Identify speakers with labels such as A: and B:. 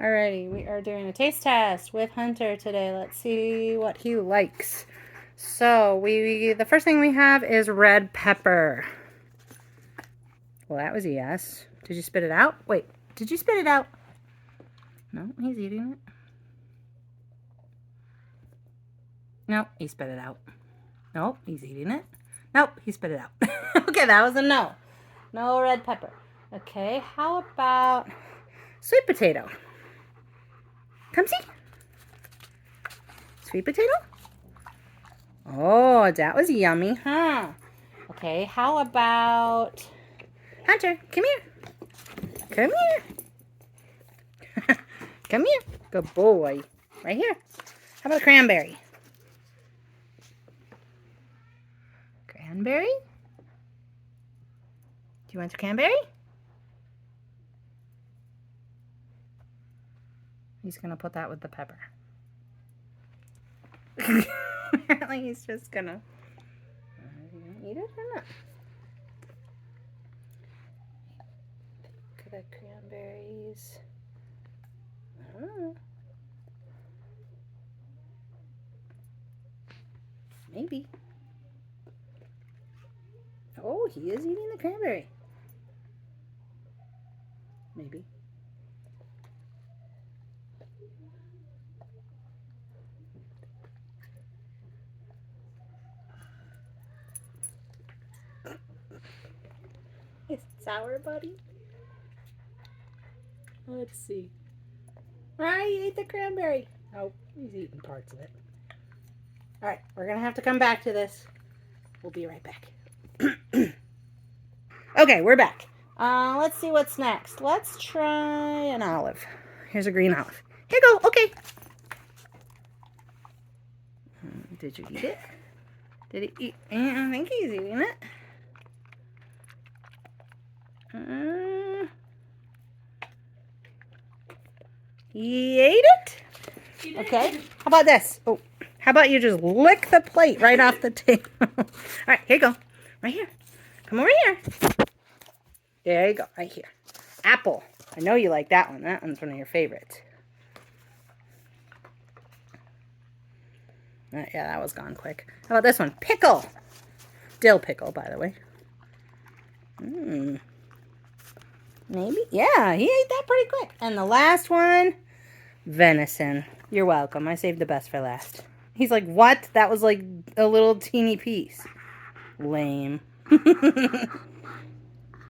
A: Alrighty, we are doing a taste test with Hunter today. Let's see what he likes. So, the first thing we have is red pepper. Well, that was a yes. Did you spit it out? Wait, did you spit it out? No, he's eating it. Nope, he spit it out. Nope, he's eating it. Nope, he spit it out. Okay, that was a no. No red pepper. Okay, how about sweet potato? Come see. Sweet potato? Oh, that was yummy, huh? Okay, how about Hunter? Come here. Come here. Come here. Good boy. Right here. How about a cranberry? Cranberry? Do you want a cranberry? He's going to put that with the pepper. Apparently he's just going to... Are you going to eat it or not? Look at the cranberries. I don't know. Maybe. Oh, he is eating the cranberry. Maybe. Is it sour, buddy? Let's see. Right, he ate the cranberry. Oh, he's eating parts of it. Alright, we're going to have to come back to this. We'll be right back. Okay, we're back. Let's see what's next. Let's try an olive. Here's a green olive. Here you go. Okay. Did you eat it? Did he eat? I think he's eating it. He ate it? Okay. How about this? Oh, how about you just lick the plate right off the table? All right, here you go. Right here. Come over here. There you go. Right here. Apple. I know you like that one. That one's one of your favorites. Yeah, that was gone quick. How about this one? Pickle. Dill pickle, by the way. Maybe. Yeah, he ate that pretty quick. And the last one, venison. You're welcome. I saved the best for last. He's like, what? That was like a little teeny piece. Lame.